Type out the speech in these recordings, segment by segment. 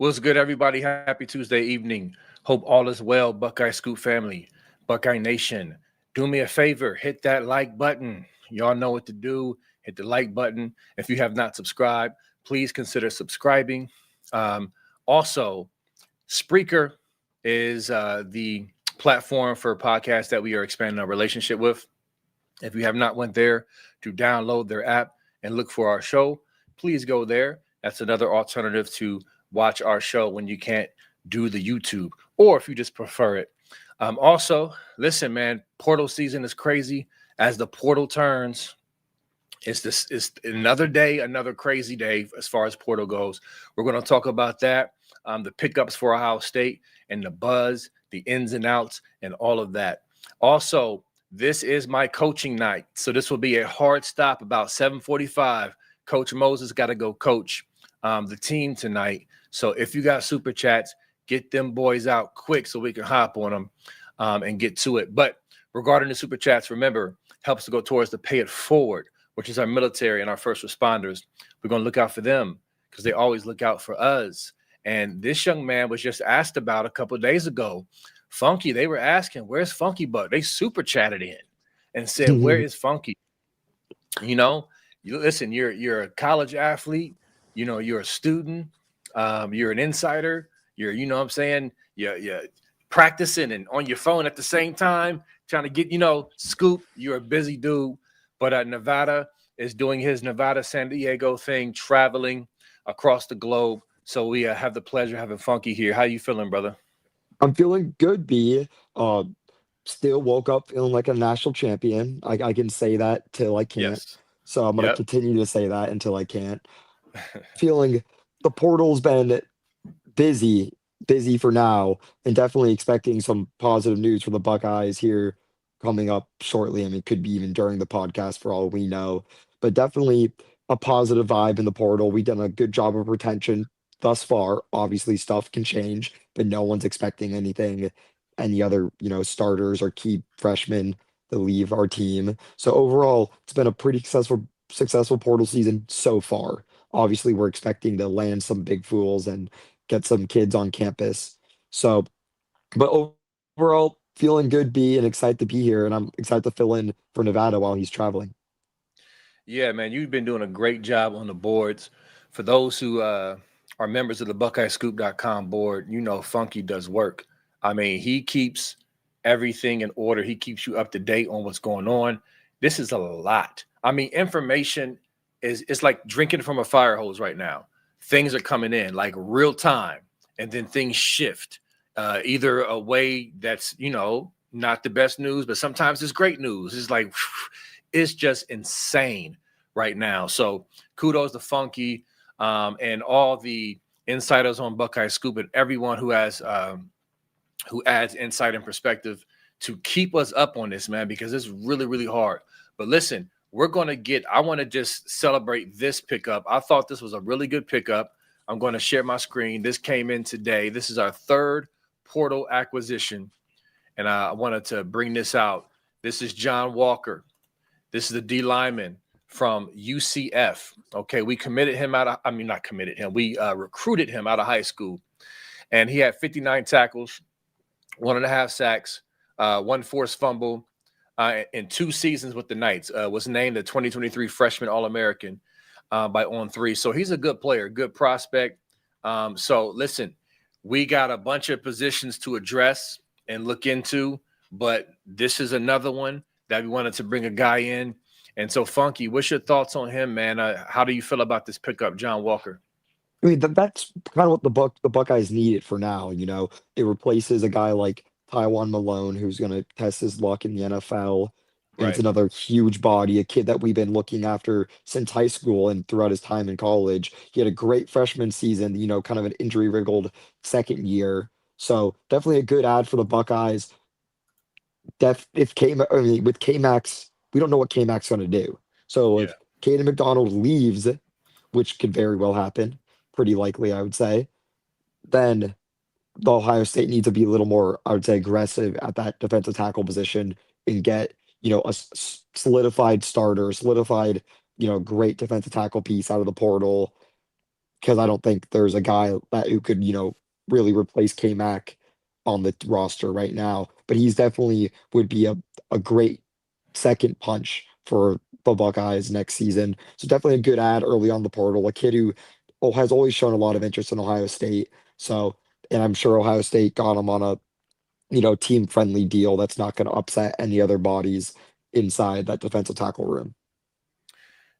What's good, everybody? Happy Tuesday evening. Hope all is well, Buckeye Scoop family, Buckeye Nation. Do me a favor, hit that like button. Y'all know what to do. Hit the like button. If you have not subscribed, please consider subscribing. Also, Spreaker is the platform for podcasts that we are expanding our relationship with. If you have not went there to download their app and look for our show, please go there. That's another alternative to watch our show when you can't do the YouTube, or if you just prefer it. Also, listen, man, portal season is crazy. As the portal turns, it's another day, another crazy day as far as portal goes. We're going to talk about that, the pickups for Ohio State, and the buzz, the ins and outs, and all of that. Also, this is my coaching night, so this will be a hard stop about 7:45. Coach Moses got to go coach the team tonight. So if you got super chats, get them boys out quick so we can hop on them and get to it. But regarding the super chats, remember, helps to go towards the Pay It Forward, which is our military and our first responders. We're going to look out for them because they always look out for us. And this young man was just asked about a couple of days ago. Funky, they were asking, where's Funky Buck? They super chatted in and said, where is Funky? You know, listen, you're a college athlete, you're a student, you're an insider, what I'm saying, you're practicing and on your phone at the same time, trying to get, scoop. You're a busy dude, but Nevada is doing his Nevada San Diego thing, traveling across the globe. So we have the pleasure of having Funky here. How you feeling, brother? I'm feeling good, B. Uh, Still woke up feeling like a national champion. I can say that till I can't. Yes. So I'm gonna Yep. continue to say that until I can't. Feeling the portal's been busy, busy for now, and definitely expecting some positive news for the Buckeyes here coming up shortly. I mean, could be even during the podcast for all we know, but definitely a positive vibe in the portal. We've done a good job of retention thus far. Obviously, stuff can change, but no one's expecting anything, any other, starters or key freshmen to leave our team. So overall, it's been a pretty successful portal season so far. Obviously, we're expecting to land some big fools and get some kids on campus. So, but overall, feeling good, B, and excited to be here. And I'm excited to fill in for Nevada while he's traveling. Yeah, man, you've been doing a great job on the boards. For those who are members of the BuckeyeScoop.com board, Funky does work. I mean, he keeps everything in order. He keeps you up to date on what's going on. This is a lot. I mean, information is it's like drinking from a fire hose right now. Things are coming in like real time, and then things shift. Either a way that's not the best news, but sometimes it's great news. It's like it's just insane right now. So kudos to Funky and all the insiders on Buckeye Scoop and everyone who adds insight and perspective to keep us up on this, man, because it's really, really hard. But listen, I want to just celebrate this pickup. I thought this was a really good pickup. I'm going to share my screen. This came in today. This is our third portal acquisition. And I wanted to bring this out. This is John Walker. This is the D lineman from UCF. Okay, we committed him not committed him. We recruited him out of high school. And he had 59 tackles, 1.5 sacks, one forced fumble in 2 seasons with the Knights. Was named the 2023 Freshman All-American by On3. So he's a good player, good prospect. So listen, we got a bunch of positions to address and look into, but this is another one that we wanted to bring a guy in. And so, Funky, what's your thoughts on him, man? How do you feel about this pickup, John Walker? I mean, that's kind of what the Buckeyes needed for now. It replaces a guy like Taiwan Malone, who's going to test his luck in the NFL. And it's Right. another huge body, a kid that we've been looking after since high school and throughout his time in college. He had a great freshman season, kind of an injury riddled second year. So definitely a good ad for the Buckeyes. If K, I mean, with K Max, we don't know what K Max going to do. So Yeah. if Caden McDonald leaves, which could very well happen, pretty likely, I would say, then the Ohio State needs to be a little more, I would say, aggressive at that defensive tackle position and get, a solidified starter, solidified, great defensive tackle piece out of the portal. because I don't think there's a guy that who could, really replace K Mac on the roster right now. But he's definitely would be a great second punch for the Buckeyes next season. So definitely a good ad early on the portal. A kid who has always shown a lot of interest in Ohio State. So, and I'm sure Ohio State got him on a team friendly deal that's not going to upset any other bodies inside that defensive tackle room.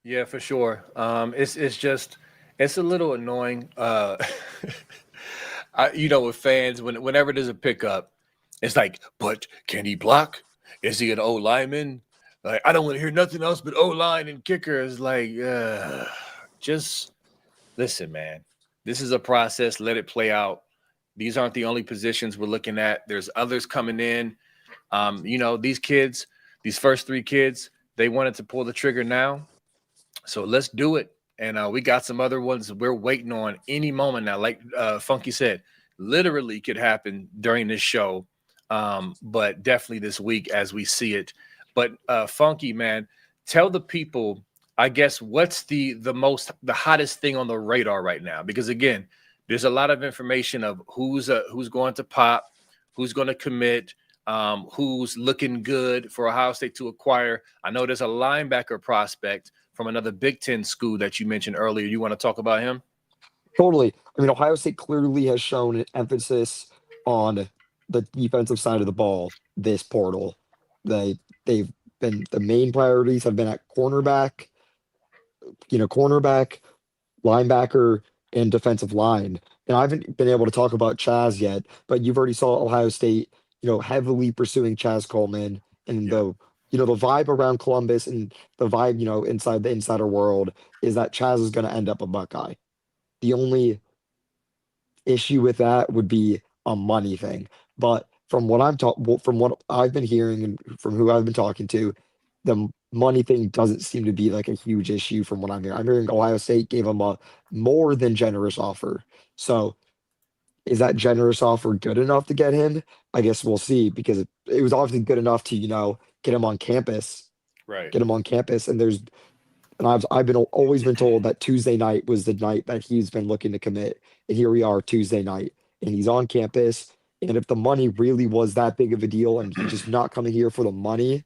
Yeah, for sure. It's just it's a little annoying. With fans whenever there's a pickup, it's like, but can he block? Is he an O lineman? Like, I don't want to hear nothing else but O line and kicker. Is like, just listen, man. This is a process. Let it play out. These aren't the only positions we're looking at. There's others coming in. These kids, these first three kids, they wanted to pull the trigger now. So let's do it. And we got some other ones we're waiting on any moment now. Like Funky said, literally could happen during this show, but definitely this week as we see it. But Funky, man, tell the people, I guess, what's the hottest thing on the radar right now? Because again, there's a lot of information of who's going to pop, who's going to commit, who's looking good for Ohio State to acquire. I know there's a linebacker prospect from another Big Ten school that you mentioned earlier. You want to talk about him? Totally. I mean, Ohio State clearly has shown an emphasis on the defensive side of the ball this portal. They've been the main priorities have been at cornerback, linebacker, and defensive line. And I haven't been able to talk about Chaz yet, but you've already saw Ohio State, heavily pursuing Chaz Coleman and Yeah. the vibe around Columbus and the vibe, inside the insider world is that Chaz is going to end up a Buckeye. The only issue with that would be a money thing. But from what I've been hearing and from who I've been talking to, the money thing doesn't seem to be like a huge issue from what I'm hearing. I'm hearing Ohio State gave him a more than generous offer. So is that generous offer good enough to get him? I guess we'll see because it was obviously good enough to, get him on campus, Right. get him on campus. And I've been always been told that Tuesday night was the night that he's been looking to commit. And here we are Tuesday night, and he's on campus. And if the money really was that big of a deal and he's just not coming here for the money,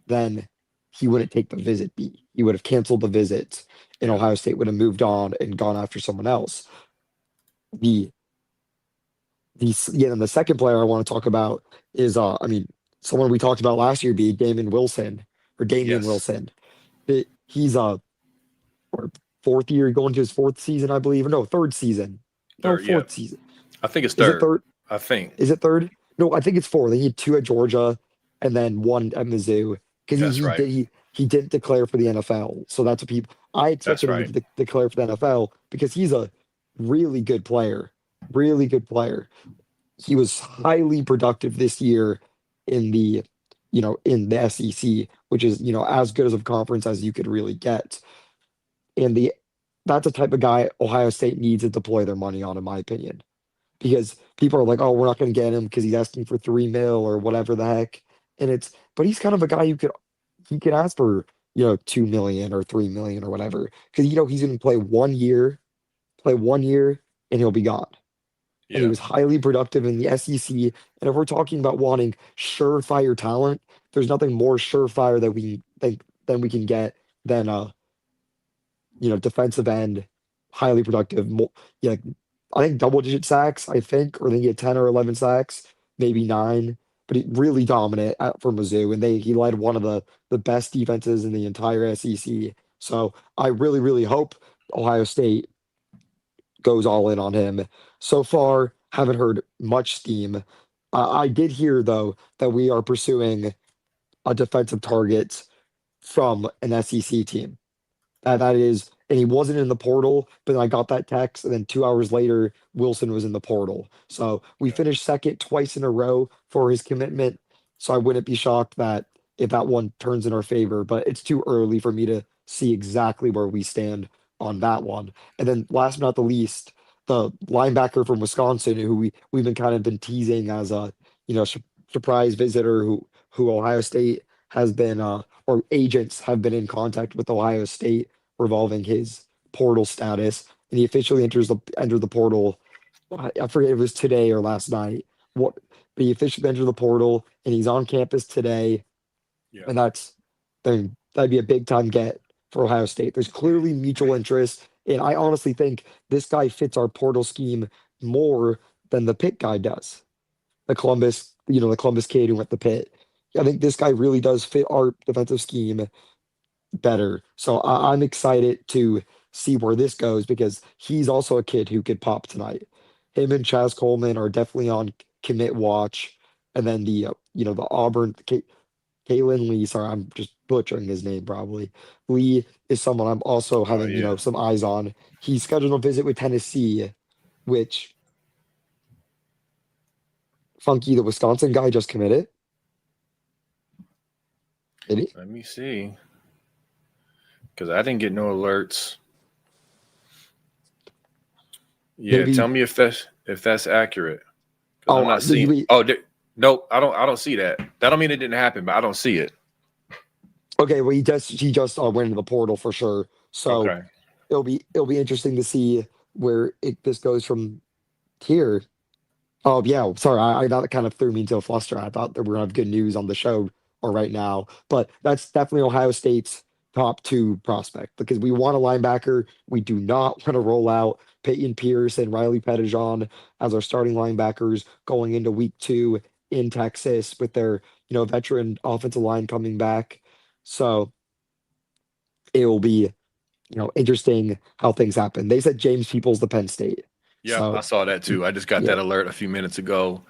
then he wouldn't take the visit B. He would have canceled the visit, and Yeah. Ohio State would have moved on and gone after someone else. The and the second player I want to talk about is someone we talked about last year be Damian Yes. Wilson. He's or fourth year, going to his fourth season, I believe. No, third season. No, Third. Yeah. fourth season. I think it's Is it third. third? I think Is it third? No, I think it's fourth. He had two at Georgia and then one at Mizzou because that's right. he didn't declare for the NFL. So that's what people I That's expected him right. to declare for the NFL because he's a really good player, really good player. He was highly productive this year in the SEC, which is as good as a conference as you could really get. And that's the type of guy Ohio State needs to deploy their money on, in my opinion. Because people are like, oh, we're not going to get him because he's asking for 3 mil or whatever the heck. But he's kind of a guy he could ask for, 2 million or 3 million or whatever. Because he's going to play 1 year, and he'll be gone. And he Yeah. was highly productive in the SEC. And if we're talking about wanting surefire talent, there's nothing more surefire that we think than we can get than defensive end, highly productive. Yeah, I think double-digit sacks. I think, or I think he had 10 or 11 sacks, maybe nine. But he really dominant for Mizzou, and he led one of the best defenses in the entire SEC. So I really, really hope Ohio State goes all in on him. So far, haven't heard much steam. I did hear though that we are pursuing a defensive target from an SEC team. That is, and he wasn't in the portal, but then I got that text, and then 2 hours later, Wilson was in the portal. So we Yeah. finished second twice in a row for his commitment. So I wouldn't be shocked that if that one turns in our favor, but it's too early for me to see exactly where we stand on that one. And then last but not the least, the linebacker from Wisconsin, who we've been kind of been teasing as a surprise visitor who Ohio State has been or agents have been in contact with Ohio State revolving his portal status. and he officially entered the portal. I forget if it was today or last night. What, but he officially entered the portal, and he's on campus today, Yeah. and that'd be a big time get for Ohio State. There's clearly mutual interest, and I honestly think this guy fits our portal scheme more than the Pitt guy does. The Columbus kid who went to Pitt. I think this guy really does fit our defensive scheme better. So I'm excited to see where this goes because he's also a kid who could pop tonight. Him and Chaz Coleman are definitely on commit watch, and then the Auburn Kalen Lee. Sorry, I'm just butchering his name probably. Lee is someone I'm also Oh having yeah. some eyes on. He's scheduled a visit with Tennessee, which Funky, the Wisconsin guy, just committed. Did he? Let me see. Because I didn't get no alerts. Yeah, Maybe. tell me if that's accurate. Because I'm Oh, not seeing. Oh, nope. I don't see that. That don't mean it didn't happen, but I don't see it. okay. Well, he just went into the portal for sure. So Okay. it'll be interesting to see where this goes from here. Oh yeah, sorry, that kind of threw me into a fluster. I thought that we are gonna have good news on the show or right now, but that's definitely Ohio State's top two prospect because we want a linebacker. We do not want to roll out Peyton Pierce and Riley Pettijohn as our starting linebackers going into week 2 in Texas with their veteran offensive line coming back. So it will be interesting how things happen. They said James Peoples the Penn State. Yep, I So saw that too. I just got yeah. that alert a few minutes ago.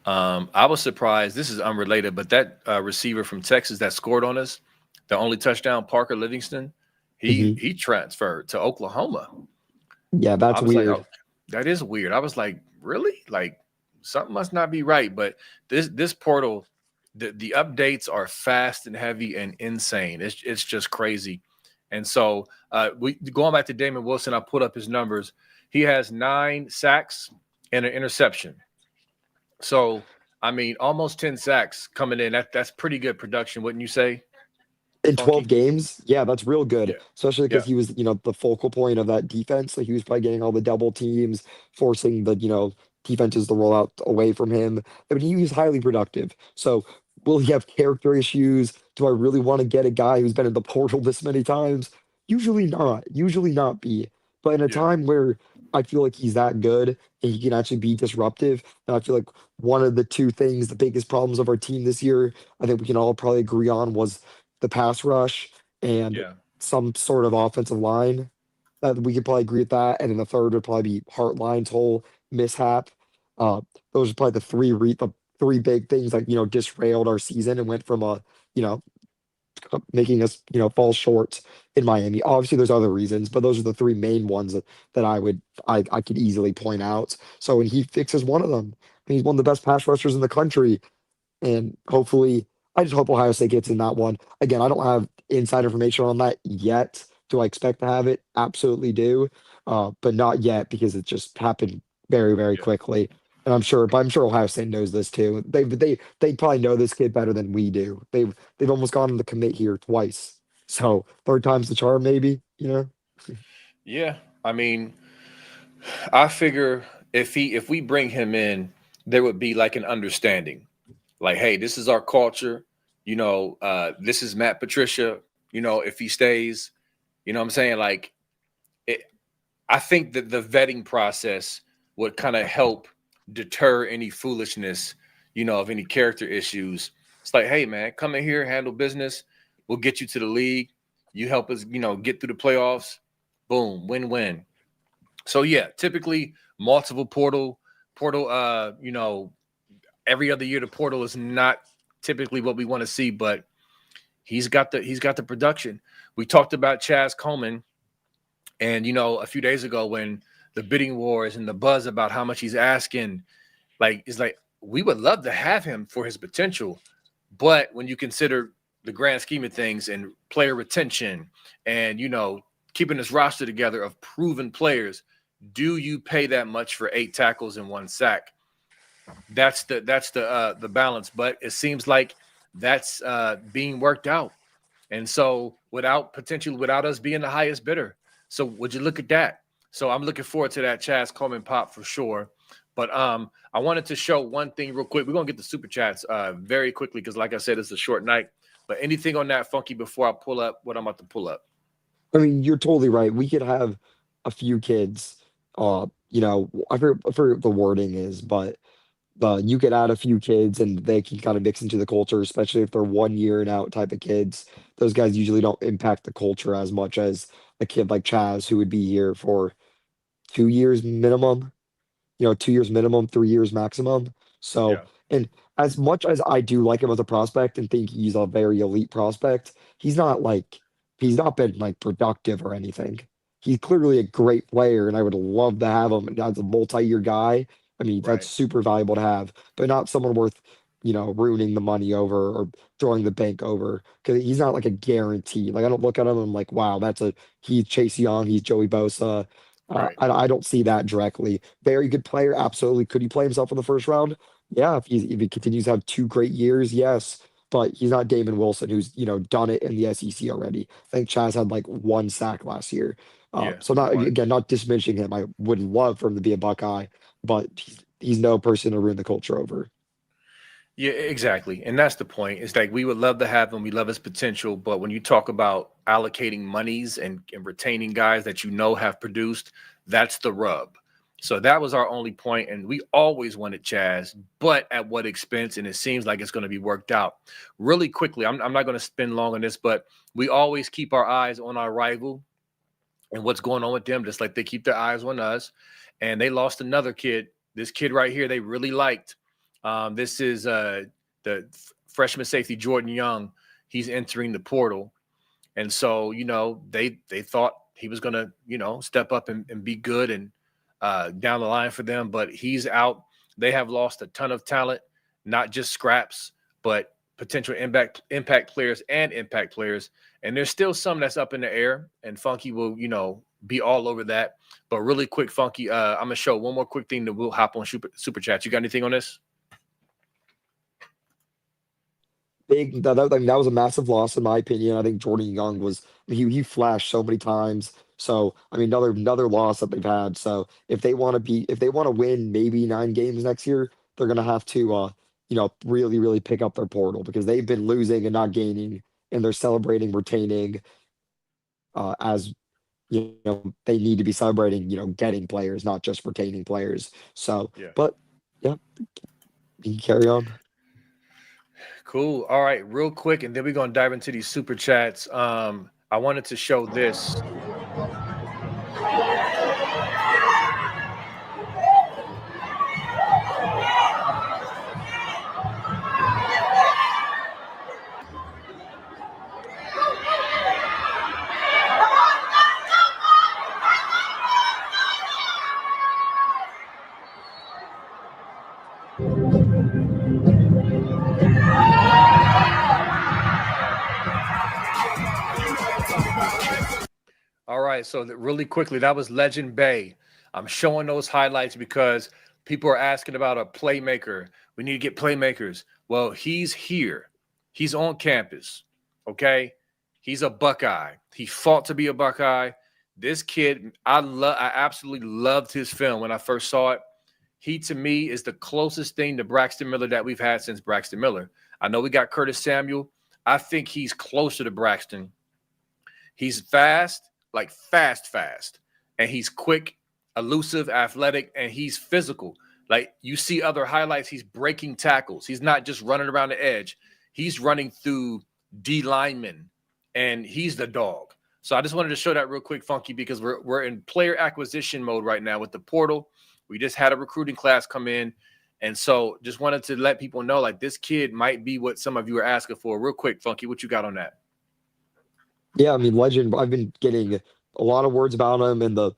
I was surprised. This is unrelated, but that receiver from Texas that scored on us, the only touchdown, Parker Livingston, he Mhm. he transferred to Oklahoma. Yeah, I that's was like, weird. oh, that is weird. I was like, really? Like something must not be right. But this portal, the updates are fast and heavy and insane. It's just crazy. And so we going back to Damon Wilson, I put up his numbers. He has 9 sacks and an interception. So I mean, almost 10 sacks coming in. That's pretty good production, wouldn't you say, In 12 Funky? games, yeah, that's real good, Yeah. especially because Yeah. he was, the focal point of that defense. So he was probably getting all the double teams, forcing the, defenses to roll out away from him. I mean, he was highly productive. So will he have character issues? Do I really want to get a guy who's been in the portal this many times? Usually not. Usually not be. But in a Yeah. time where I feel like he's that good and he can actually be disruptive, and I feel like one of the two things, the biggest problems of our team this year, I think we can all probably agree on was the pass rush and Yeah. some sort of offensive line. We could probably agree with that. And then the third would probably be Hartline's whole mishap. Uh, those are probably the three big things that disrailed our season and went from you know making us fall short in Miami. Obviously, there's other reasons, but those are the three main ones that I could easily point out. So when he fixes one of them, and he's one of the best pass rushers in the country, and hopefully, I just hope Ohio State gets in that one. Again, I don't have inside information on that yet. Do I expect to have it? Absolutely do. But not yet because it just happened very, very Yeah. quickly. And I'm sure Ohio State knows this too. They probably know this kid better than we do. They've almost gone on the commit here twice. So third time's the charm, maybe. Yeah. I mean, I figure if we bring him in, there would be like an understanding. Like, hey, this is our culture. This is Matt Patricia. If he stays, what I'm saying? Like, it, I think that the vetting process would kind of help deter any foolishness, of any character issues. It's like, hey, man, come in here, handle business. We'll get you to the league. You help us, get through the playoffs. Boom, win-win. So yeah, typically multiple portal. Every other year the portal is not typically what we want to see, but he's got the production. We talked about Chaz Coleman, and a few days ago when the bidding wars and the buzz about how much he's asking, like it's like we would love to have him for his potential, but when you consider the grand scheme of things and player retention and keeping this roster together of proven players, do you pay that much for 8 tackles and 1 sack? That's the balance, but it seems like that's being worked out. And so without us being the highest bidder. So would you look at that? So I'm looking forward to that Chaz Coleman pop for sure. But I wanted to show one thing real quick. We're gonna get the super chats very quickly because, like I said, it's a short night. But anything on that, Funky, before I pull up what I'm about to pull up? I mean, you're totally right. We could have a few kids. I forget the wording is, but you could add a few kids and they can kind of mix into the culture, especially if they're 1 year and out type of kids. Those guys usually don't impact the culture as much as a kid like Chaz, who would be here for 2 years minimum. 2 years minimum, 3 years maximum. So, Yeah, and as much as I do like him as a prospect and think he's a very elite prospect, he's not like he's not been like productive or anything. He's clearly a great player, and I would love to have him as a multi-year guy. I mean, that's right, super valuable to have, but not someone worth, ruining the money over or throwing the bank over because he's not like a guarantee. Like I don't look at him and I'm like, wow, he's Chase Young, he's Joey Bosa. right. I don't see that directly. Very good player, absolutely. Could he play himself in the first round? Yeah, if he continues to have 2 great years, yes. But he's not Damon Wilson, who's done it in the SEC already. I think Chaz had like 1 sack last year. Yeah, So not one. again, not diminishing him. I would love for him to be a Buckeye, but he's no person to ruin the culture over. Yeah, exactly. And that's the point. It's like we would love to have him. We love his potential. But when you talk about allocating monies and retaining guys that you know have produced, that's the rub. So that was our only point. And we always wanted Chaz, but at what expense? And it seems like it's going to be worked out really quickly. I'm not going to spend long on this, but we always keep our eyes on our rival and what's going on with them, just like they keep their eyes on us. And they lost another kid. This kid right here, they really liked. This is the freshman safety Jordan Young. He's entering the portal, and so they thought he was gonna step up and be good and down the line for them, but he's out. They have lost a ton of talent, not just scraps, but potential impact players and impact players. And there's still some that's up in the air, and Funky will be all over that. But really quick, Funky, I'm gonna show one more quick thing that we'll hop on super chat. You got anything on this? That was a massive loss in my opinion. I think Jordan Young was he flashed so many times. So I mean another loss that they've had. So if they want to win maybe 9 games next year, they're gonna have to really, really pick up their portal because they've been losing and not gaining and they're celebrating retaining as they need to be celebrating, getting players, not just retaining players. So Yeah. but yeah, you can carry on. Cool. All right, real quick, and then we're gonna dive into these super chats. I wanted to show this. All right, so really quickly, that was Legend Bay. I'm showing those highlights because people are asking about a playmaker. We need to get playmakers. Well, he's here. He's on campus. Okay. He's a Buckeye. He fought to be a Buckeye. This kid, I absolutely loved his film when I first saw it. He to me is the closest thing to Braxton Miller that we've had since Braxton Miller. I know we got Curtis Samuel. I think he's closer to Braxton. He's fast, like fast, and he's quick, elusive, athletic, and he's physical. Like you see other highlights, he's breaking tackles. He's not just running around the edge. He's running through D linemen, and he's the dog. So I just wanted to show that real quick, Funky, because we're in player acquisition mode right now with the portal. We just had a recruiting class come in. And so just wanted to let people know, like, this kid might be what some of you are asking for. Real quick, Funky, what you got on that? Yeah, I mean, Legend, I've been getting a lot of words about him, and the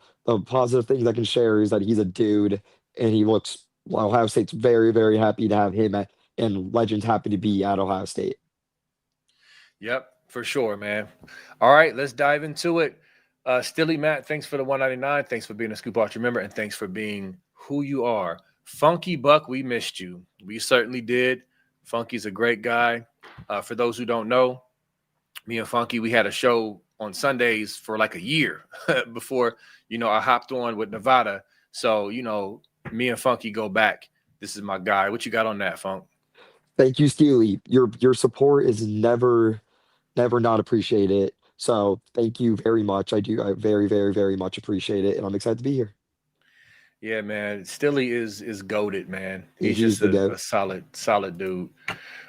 positive things I can share is that he's a dude, and he looks, well, Ohio State's very, very happy to have him and Legend's happy to be at Ohio State. Yep, for sure, man. All right, let's dive into it. Stilly Matt, thanks for the 199. Thanks for being a Scoop Archer member, and thanks for being who you are. Funky Buck, we missed you. We certainly did. Funky's a great guy. For those who don't know, me and Funky, we had a show on Sundays for like a year before, I hopped on with Nevada. So, me and Funky go back. This is my guy. What you got on that, Funk? Thank you, Steely. Your support is never not appreciate it. So thank you very much. I very, very, very much appreciate it, and I'm excited to be here. Yeah, man. Stilly is goaded, man. He's He's just the a goat. solid dude.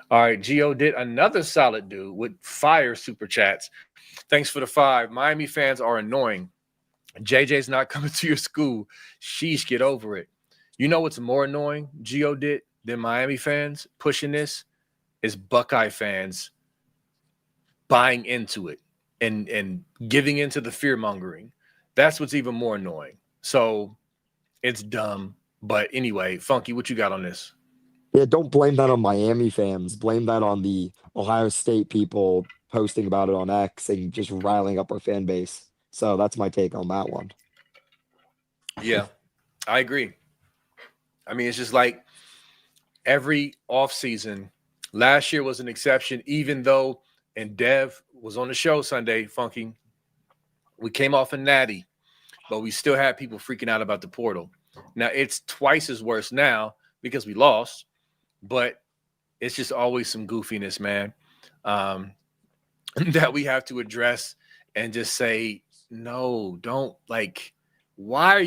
All right, Gio did another solid dude with fire super chats. Thanks for the 5. Miami fans are annoying. JJ's not coming to your school. Sheesh, get over it. You know what's more annoying, Gio did, than Miami fans pushing this is Buckeye fans buying into it and giving into the fear mongering. That's what's even more annoying. So it's dumb. But anyway, Funky, what you got on this? Yeah, don't blame that on Miami fans. Blame that on the Ohio State people posting about it on X and just riling up our fan base. So that's my take on that one. Yeah, I agree. I mean, it's just like every offseason, last year was an exception, even though, and Dev was on the show Sunday, Funky. We came off a natty, but we still had people freaking out about the portal. Now it's twice as worse now because we lost, but it's just always some goofiness, man, that we have to address and just say, no, don't like. Why are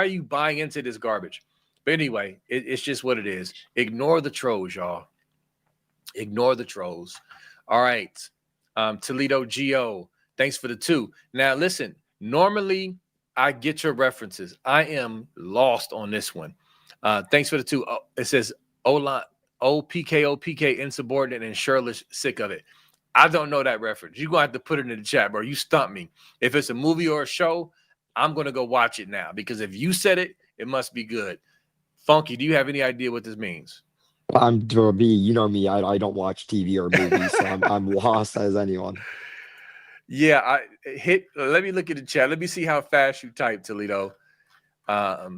you buying into this garbage? But anyway, it's just what it is. Ignore the trolls, y'all. Ignore the trolls. All right. Toledo Geo, thanks for the 2. Now, listen, normally I get your references. I am lost on this one. Thanks for the 2. Oh, it says OPK, insubordinate, and Shirlish, sick of it. I don't know that reference. You're going to have to put it in the chat, bro. You stumped me. If it's a movie or a show, I'm going to go watch it now because if you said it, it must be good. Funky, do you have any idea what this means? I'm to be, you know me, I don't watch TV or movies, so I'm lost as anyone. Yeah, let me look at the chat. Let me see how fast you type, Toledo. Because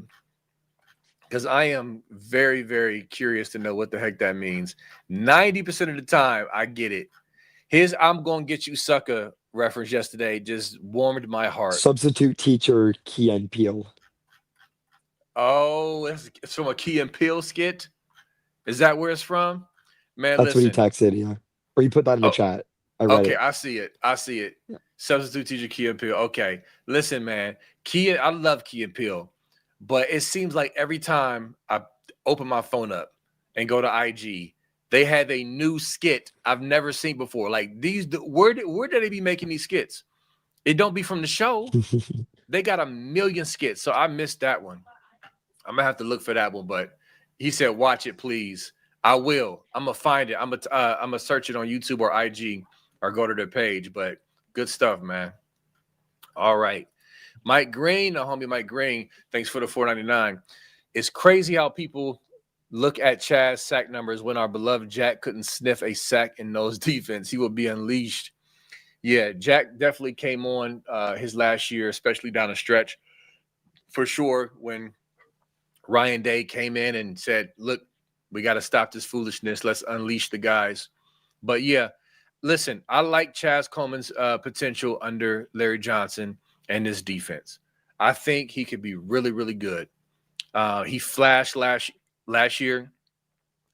I am very, very curious to know what the heck that means. 90% of the time, I get it. His I'm going to get you sucker reference yesterday just warmed my heart. Substitute teacher Key and Peele. Oh, it's from a Key and Peele skit? Is that where it's from? Man, That's what he listen. texted, yeah. Or you put that in the chat. I read Okay, it. I see it. Yeah. Substitute teacher Key and Peele. Okay. Listen, man. I love Key and Peele, but it seems like every time I open my phone up and go to IG, they have a new skit I've never seen before. Like where did they be making these skits? It don't be from the show. They got a million skits, so I missed that one. I'm gonna have to look for that one. But he said, "Watch it, please." I will. I'm gonna find it. I'm gonna search it on YouTube or IG or go to their page. But good stuff, man. All right, Mike Green, the homie Mike Green. Thanks for the $4.99. It's crazy how people look at Chaz's sack numbers when our beloved Jack couldn't sniff a sack in those defense. He would be unleashed. Yeah, Jack definitely came on his last year, especially down the stretch, for sure. When Ryan Day came in and said, "Look, we got to stop this foolishness. Let's unleash the guys." But yeah, listen, I like Chaz Coleman's potential under Larry Johnson and this defense. I think he could be really, really good. He flashed last year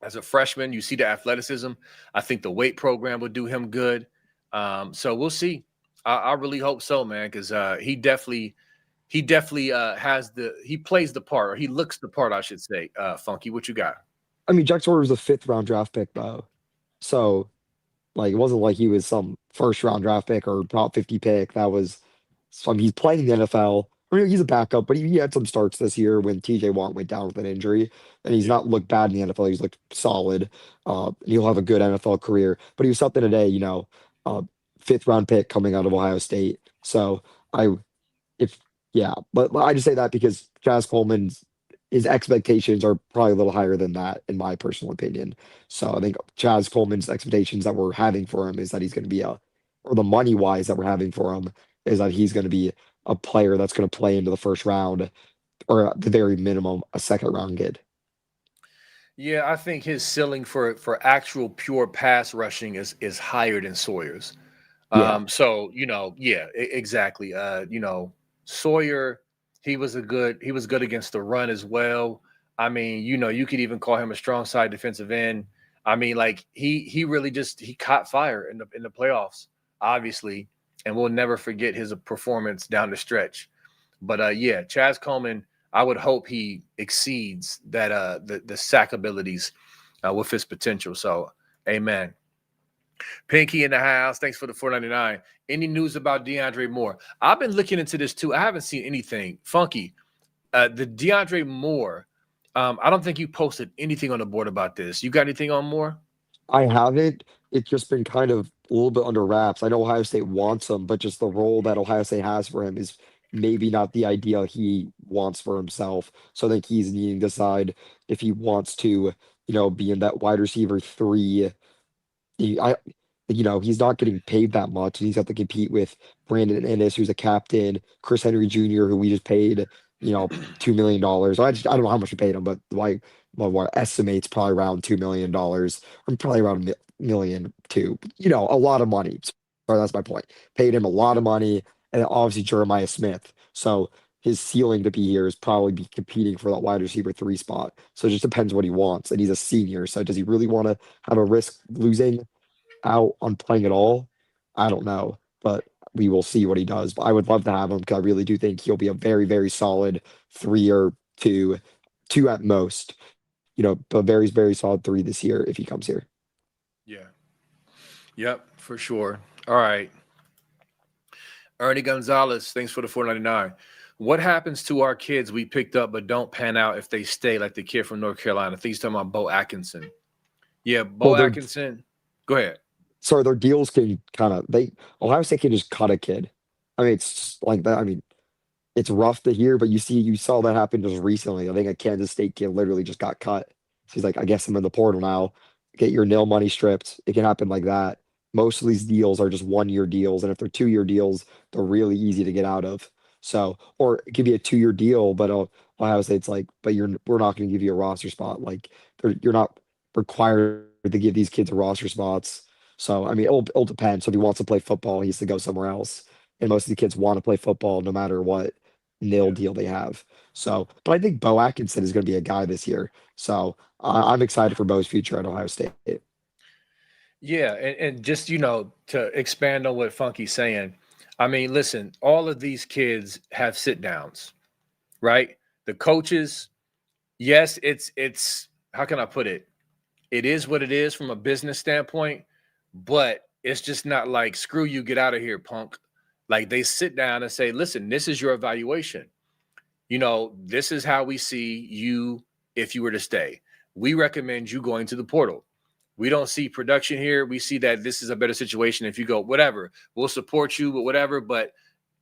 as a freshman. You see the athleticism. I think the weight program will do him good. So we'll see. I really hope so, man, because he definitely he plays the part, or he looks the part, I should say. Funky, what you got? I mean, Jack Sawyer was a 5th-round draft pick, though. So, like, it wasn't like he was some first-round draft pick or top 50 pick. That was some, he's playing in the NFL. I mean, he's a backup, but he had some starts this year when TJ Watt went down with an injury, and he's Yeah. not looked bad in the NFL. He's looked solid. He'll have a good NFL career, but he was something today, 5th-round pick coming out of Ohio State. So, I, if, yeah, but I just say that because Jazz Coleman's his expectations are probably a little higher than that, in my personal opinion. So I think Chaz Coleman's expectations that we're having for him is that he's going to be or the money wise that we're having for him is that he's going to be a player that's going to play into the first round, or at the very minimum, a second round kid. Yeah, I think his ceiling for actual pure pass rushing is higher than Sawyer's. Yeah. So yeah, exactly. Sawyer, he was good against the run as well. I mean, you could even call him a strong side defensive end. I mean, like he really just he caught fire in the playoffs, obviously, and we'll never forget his performance down the stretch. But yeah, Chaz Coleman, I would hope he exceeds that the sack abilities with his potential. So, amen. Pinky in the house. Thanks for the 4.99. Any news about DeAndre Moore? I've been looking into this too. I haven't seen anything. Funky, the DeAndre Moore. I don't think you posted anything on the board about this. You got anything on Moore? I haven't. It's just been kind of a little bit under wraps. I know Ohio State wants him, but just the role that Ohio State has for him is maybe not the ideal he wants for himself. So I think he's needing to decide if he wants to, be in that wide receiver three. I, he's not getting paid that much, and he's got to compete with Brandon Ennis, who's a captain, Chris Henry Jr., who we just paid, $2 million. I don't know how much we paid him, but my estimates probably around $2 million, or probably around a million too. A lot of money. So that's my point. Paid him a lot of money, and then obviously Jeremiah Smith. So his ceiling to be here is probably be competing for that wide receiver three spot. So it just depends what he wants, and he's a senior. So does he really want to have a risk losing out on playing at all? I don't know, but we will see what he does. But I would love to have him because I really do think he'll be a very, very solid three or two at most. But very, very solid three this year if he comes here. Yeah. Yep, for sure. All right. Ernie Gonzalez, thanks for the 4.99. What happens to our kids we picked up but don't pan out if they stay, like the kid from North Carolina? I think he's talking about Bo Atkinson. Yeah, Well, Bo Atkinson. Go ahead. sorry, their deals can Ohio State can just cut a kid. I mean, it's just like that. I mean, it's rough to hear, but you saw that happen just recently. I think a Kansas State kid literally just got cut. She's like, I guess I'm in the portal now. Get your nil money stripped. It can happen like that. Most of these deals are just 1 year deals, and if they're 2 year deals, they're really easy to get out of. So, or it could be a 2 year deal, but Ohio State's like, but we're not going to give you a roster spot. Like, you're not required to give these kids a roster spots. So, I mean, it'll depend. So, if he wants to play football, he has to go somewhere else. And most of the kids want to play football no matter what nil Yeah. deal they have. So, but I think Bo Atkinson is going to be a guy this year. So I'm excited for Bo's future at Ohio State. Yeah, and just to expand on what Funky's saying, I mean, listen, all of these kids have sit downs, right? The coaches, yes, it's how can I put it? It is what it is from a business standpoint, but it's just not like screw you, get out of here, punk. Like they sit down and say, listen, this is your evaluation. This is how we see you if you were to stay. We recommend you going to the portal. We don't see production here. We see that this is a better situation if you go, whatever. We'll support you, but whatever. But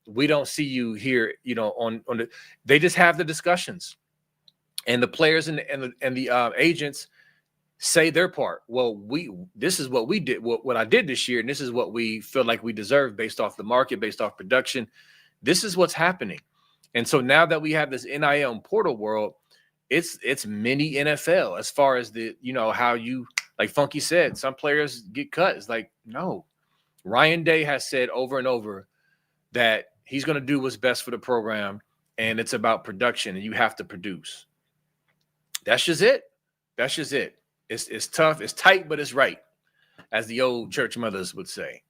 we don't see you here, on the. They just have the discussions, and the players and the agents say their part. Well, this is what we did, what I did this year, and this is what we feel like we deserve based off the market, based off production. This is what's happening. And so now that we have this NIL and portal world, it's mini NFL as far as the, how you, like Funky said, some players get cut. It's like, no. Ryan Day has said over and over that he's going to do what's best for the program, and it's about production, and you have to produce. That's just it. That's just it. It's tough. It's tight, but it's right, as the old church mothers would say.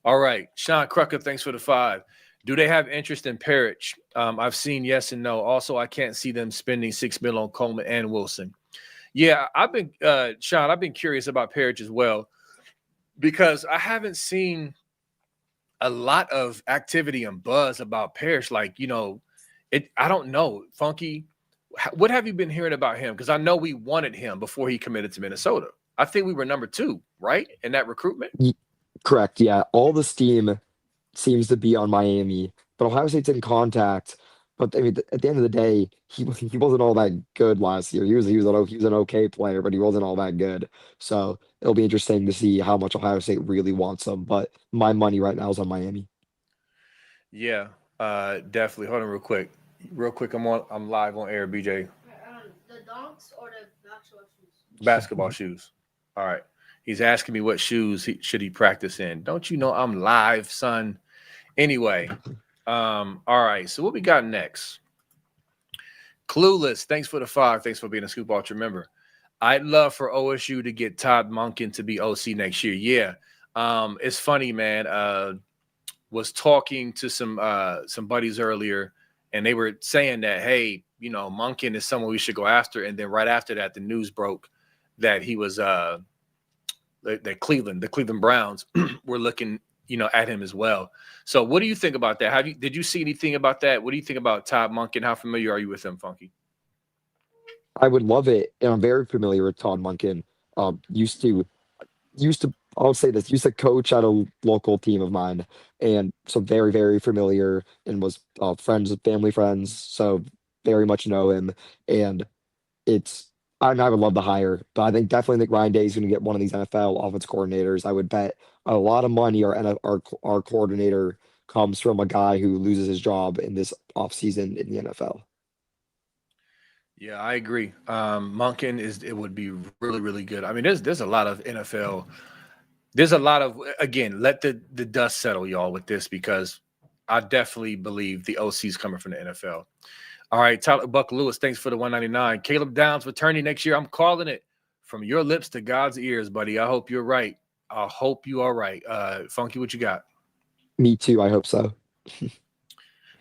All right. Sean Crucker, thanks for the 5. Do they have interest in Parrish? I've seen yes and no. Also, I can't see them spending $6 million on Coleman and Wilson. Yeah, I've been Sean, I've been curious about Parrish as well, because I haven't seen a lot of activity and buzz about Parrish. Like, I don't know. Funky, what have you been hearing about him? Because I know we wanted him before he committed to Minnesota. I think we were number 2, right, in that recruitment. Correct. Yeah. All the steam seems to be on Miami, but Ohio State's in contact. But I mean, at the end of the day, he wasn't all that good last year. He was an okay player, but he wasn't all that good. So it'll be interesting to see how much Ohio State really wants him. But my money right now is on Miami. Yeah, definitely. Hold on, real quick. Real quick, I'm live on air, BJ. The donks or the basketball shoes? Basketball shoes. All right. He's asking me what shoes should he practice in. Don't you know I'm live, son? Anyway, all right. So what we got next? Clueless. Thanks for the 5. Thanks for being a Scoop Ultra member. I'd love for OSU to get Todd Monken to be OC next year. Yeah. It's funny, man. Was talking to some buddies earlier, and they were saying that, hey, Monken is someone we should go after. And then right after that, the news broke that he was the Cleveland Browns were looking, at him as well. So what do you think about that? Did you see anything about that? What do you think about Todd Monken? How familiar are you with him, Funky? I would love it, and I'm very familiar with Todd Monken. Used to I'll say this, used to coach at a local team of mine, and so very, very familiar, and was friends with family friends, so very much know him. And it's I would love to hire, but I definitely think Ryan Day is going to get one of these NFL offense coordinators. I would bet a lot of money our coordinator comes from a guy who loses his job in this offseason in the NFL. Yeah, I agree. Monken it would be really, really good. I mean, there's a lot of NFL. There's a lot of, again, let the dust settle, y'all, with this, because I definitely believe the OC's coming from the NFL. All right, Tyler Buck Lewis, thanks for the 199. Caleb Downs returning next year. I'm calling it from your lips to God's ears, buddy. I hope you're right. I hope you are right. Funky, what you got? Me too. I hope so.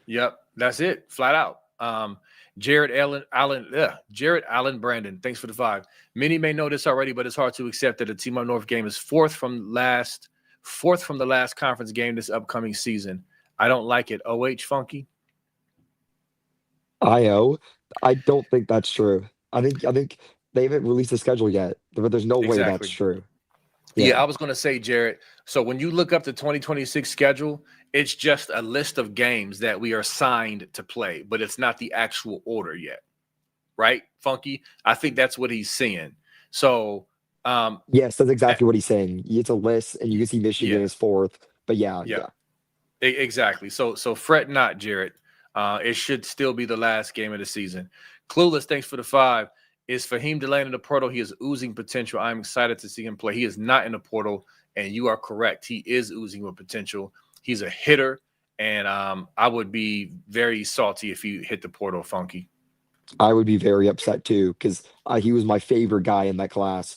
Yep, that's it, flat out. Jared Allen Brandon, thanks for the 5. Many may know this already, but it's hard to accept that the Team Up North game is fourth from the last conference game this upcoming season. I don't like it. OH, Funky? I don't think that's true. I think they haven't released the schedule yet, but there's no way that's Exactly. true. Yeah, Yeah. I was going to say, Jared, so when you look up the 2026 schedule, it's just a list of games that we are signed to play, but it's not the actual order yet. Right, Funky? I think that's what he's seeing. So, Yes, that's exactly what he's saying. It's a list, and you can see Michigan yeah, is fourth. But yeah, yeah, yeah. exactly. So fret not, Jared. It should still be the last game of the season. Clueless, thanks for the 5. Is Fahim Delaney in the portal? He is oozing potential. I'm excited to see him play. He is not in the portal, and you are correct. He is oozing with potential. He's a hitter, and I would be very salty if he hit the portal, Funky. I would be very upset too because he was my favorite guy in that class.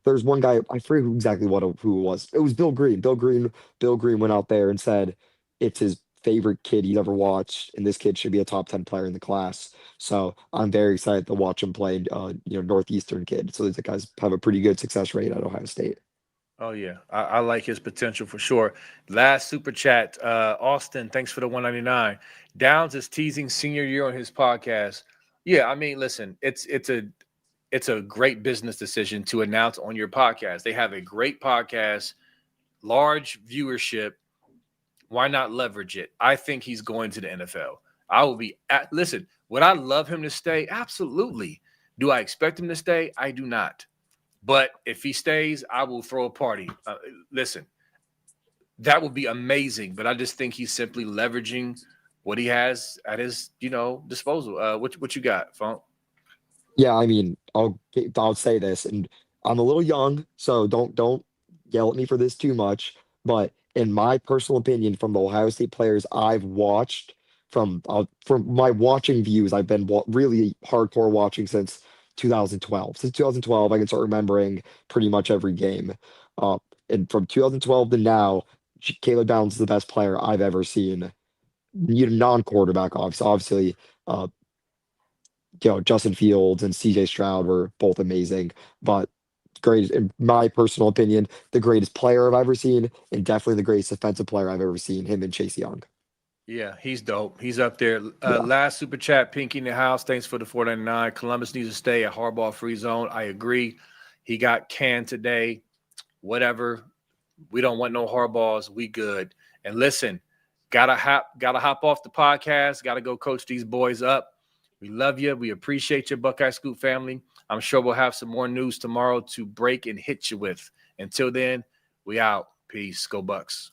There's one guy I forget exactly who it was. It was Bill Green. Bill Green went out there and said it's his favorite kid he's ever watched, and this kid should be a top 10 player in the class. So I'm very excited to watch him play. Northeastern kid. So these guys have a pretty good success rate at Ohio State. Oh, yeah. I like his potential for sure. Last super chat, Austin, thanks for the 199. Downs is teasing senior year on his podcast. Yeah, I mean, listen, it's a great business decision to announce on your podcast. They have a great podcast, large viewership. Why not leverage it? I think he's going to the NFL. I will be listen, would I love him to stay? Absolutely. Do I expect him to stay? I do not. But if he stays, I will throw a party. Listen, that would be amazing. But I just think he's simply leveraging what he has at his, disposal. What you got, Funk? Yeah, I mean, I'll say this, and I'm a little young, so don't yell at me for this too much. But in my personal opinion, from the Ohio State players I've watched, from my watching views, I've been really hardcore watching since 2012. Since 2012, I can start remembering pretty much every game. Uh, and from 2012 to now, Caleb Downs is the best player I've ever seen. Non-quarterback, obviously. Uh, Justin Fields and CJ Stroud were both amazing, but great, in my personal opinion, the greatest player I've ever seen, and definitely the greatest defensive player I've ever seen, him and Chase Young. Yeah, he's dope. He's up there. Yeah. Last super chat, Pinky in the house. Thanks for the 499. Columbus needs to stay at hardball free zone. I agree. He got canned today. Whatever. We don't want no hardballs. We good. And listen, gotta hop off the podcast. Gotta go coach these boys up. We love you. We appreciate you, Buckeye Scoop family. I'm sure we'll have some more news tomorrow to break and hit you with. Until then, we out. Peace. Go Bucks.